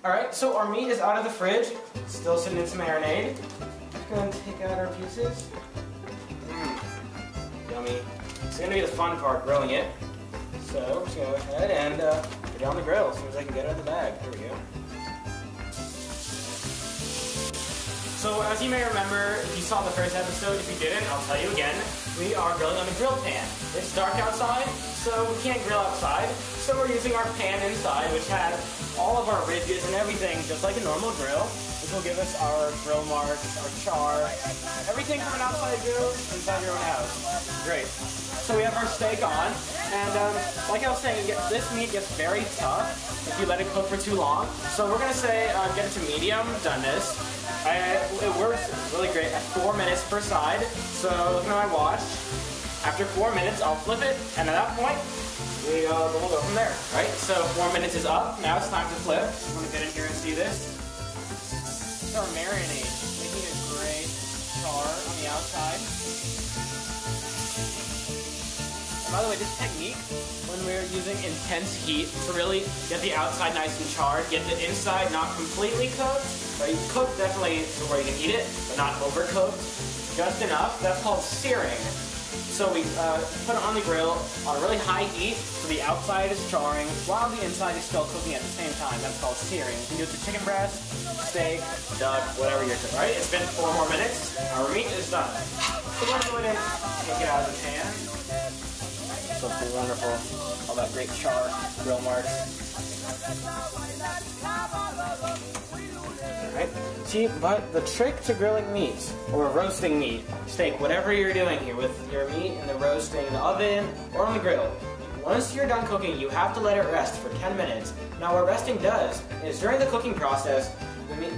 Alright, so our meat is out of the fridge, still sitting in some marinade. Just going to take out our pieces. Yummy. It's going to be the fun part, grilling it. So we're just going to go ahead and put it on the grill as soon as I can get it out of the bag. There we go. So as you may remember, if you saw the first episode, if you didn't, I'll tell you again, we are grilling on a grill pan. It's dark outside, so we can't grill outside, so we're using our pan inside, which has all of our ridges and everything, just like a normal grill. This will give us our grill marks, our char, everything from an outside grill inside your own house. Great. So we have our steak on, and like I was saying, this meat gets very tough if you let it cook for too long. So we're going to say get it to medium, done this. It works really great at 4 minutes per side, so look at my watch. After 4 minutes, I'll flip it, and at that point, we'll go from there. Right? So 4 minutes is up, now it's time to flip. I'm going to get in here and see this. This is our marinade, making a great char on the outside. And by the way, this technique, when we're using intense heat to really get the outside nice and charred, get the inside not completely cooked, right? Cooked definitely to where you can eat it, but not overcooked, just enough. That's called searing. So we put it on the grill on a really high heat, so the outside is charring while the inside is still cooking at the same time. That's called searing. You can do it to chicken breast, steak, duck, whatever you're cooking. Right? It's been 4 more minutes. Our meat is done. So we're going to go ahead and take it out of the pan. So it's wonderful. All that great char, grill marks. Alright. See, but the trick to grilling meat, or roasting meat, steak, whatever you're doing here with your meat in the roasting in the oven or on the grill, once you're done cooking, you have to let it rest for 10 minutes. Now what resting does is during the cooking process,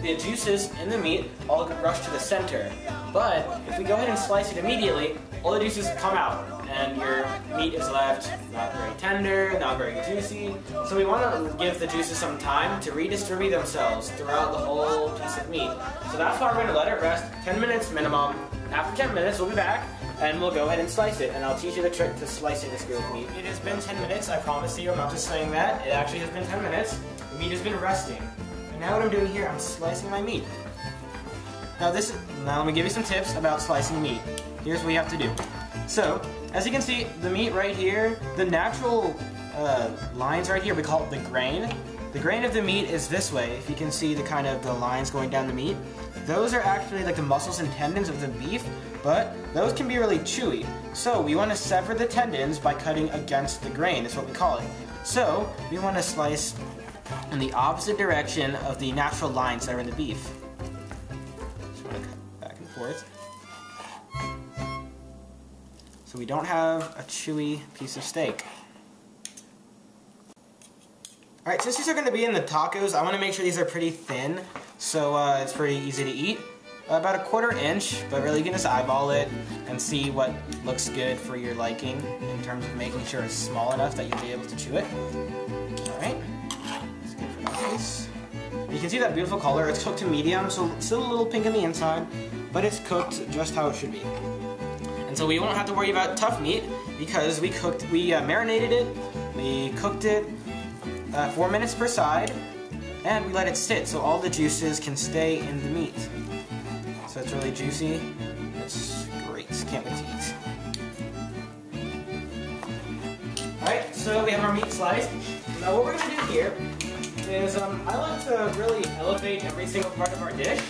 the juices in the meat all rush to the center. But if we go ahead and slice it immediately, all the juices come out and your meat is left not very tender, not very juicy. So we want to give the juices some time to redistribute themselves throughout the whole piece of meat. So that's why we're going to let it rest 10 minutes minimum. After 10 minutes, we'll be back and we'll go ahead and slice it. And I'll teach you the trick to slicing this grilled meat. It has been 10 minutes, I promise you. I'm not just saying that. It actually has been 10 minutes. The meat has been resting. And now what I'm doing here, I'm slicing my meat. Now let me give you some tips about slicing meat. Here's what you have to do. So, as you can see, the meat right here, the natural lines right here, we call it the grain. The grain of the meat is this way. If you can see the lines going down the meat, those are actually like the muscles and tendons of the beef, but those can be really chewy. So we want to sever the tendons by cutting against the grain, is what we call it. So we want to slice in the opposite direction of the natural lines that are in the beef. Just want to cut back and forth. So we don't have a chewy piece of steak. Alright, since these are going to be in the tacos, I want to make sure these are pretty thin, so it's pretty easy to eat. About a 1/4 inch, but really you can just eyeball it and see what looks good for your liking in terms of making sure it's small enough that you'll be able to chew it. Alright, let's get for that piece. You can see that beautiful color. It's cooked to medium, so it's still a little pink on the inside, but it's cooked just how it should be. And so we won't have to worry about tough meat because we marinated it, we cooked it 4 minutes per side, and we let it sit so all the juices can stay in the meat. So it's really juicy. It's great. Can't wait to eat. Alright, so we have our meat sliced. Now what we're going to do here is I like to really elevate every single part of our dish.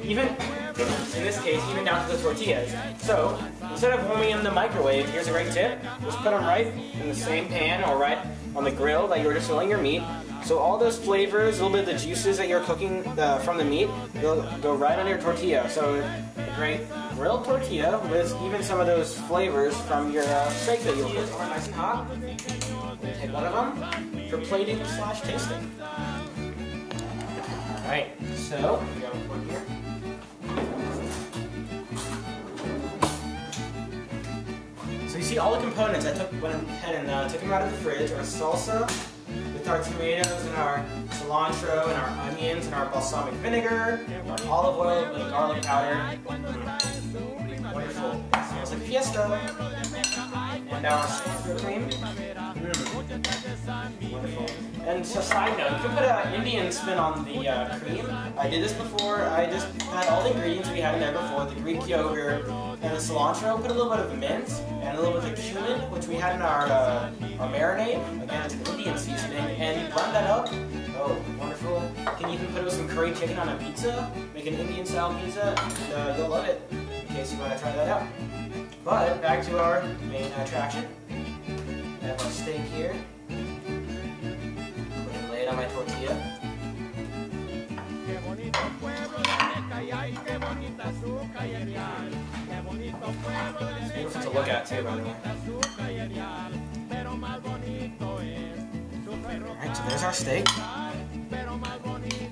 Even, in this case, even down to the tortillas. So, instead of warming them in the microwave, here's a great tip. Just put them right in the same pan or right on the grill that you were just grilling your meat. So all those flavors, a little bit of the juices that you're cooking from the meat, they'll go right on your tortilla. So a great grilled tortilla with even some of those flavors from your steak that you'll cook. Nice and hot. We'll take one of them for plating / tasting. Alright, so we got one here. So you see all the components. Went ahead and took them out of the fridge. Our salsa with our tomatoes and our cilantro and our onions and our balsamic vinegar, our olive oil with garlic powder. Wonderful. Smells like fiesta. And our sour cream. Wonderful. And just a side note, you can put an Indian spin on the cream. I did this before. I just had all the ingredients we had in there before, the Greek yogurt and the cilantro. Put a little bit of mint and a little bit of cumin, which we had in our marinade. Again, it's an Indian seasoning. And you blend that up. Oh, wonderful. You can even put it with some curry chicken on a pizza. Make an Indian style pizza, and you'll love it, in case you want to try that out. But back to our main attraction. I have our steak here. Go ahead and lay it on my tortilla. It's beautiful to look at too, by the way. Alright, so there's our steak.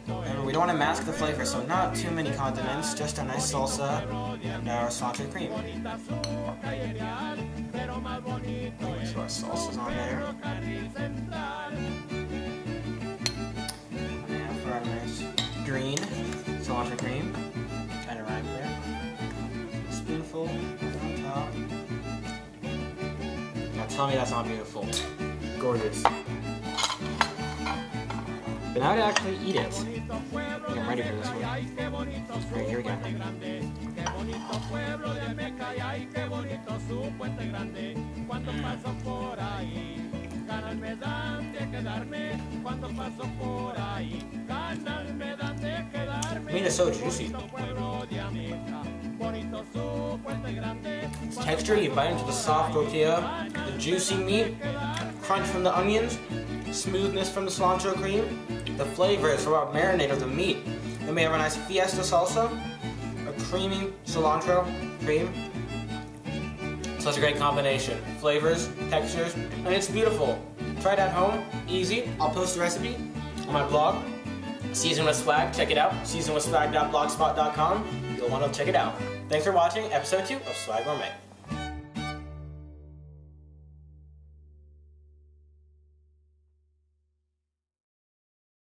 Remember, we don't want to mask the flavor, so not too many condiments, just a nice salsa and our cilantro cream. So our salsa's on there. And for our nice green cilantro cream. And a rhyme there. A spoonful on top. Now tell me that's not beautiful. Gorgeous. But now to actually eat it. I think I'm ready for this one. Alright, here we go. Meat is so juicy. Its texture, you bite into the soft tortilla, the juicy meat, crunch from the onions, smoothness from the cilantro cream, the flavors from our marinade of the meat. Then we have a nice fiesta salsa, a creamy cilantro cream. Such a great combination. Flavors, textures, and it's beautiful. Try it at home, easy. I'll post the recipe on my blog. Season with Swag, check it out. seasonwithswag.blogspot.com. You'll want to check it out. Thanks for watching episode 2 of SWAGourmet.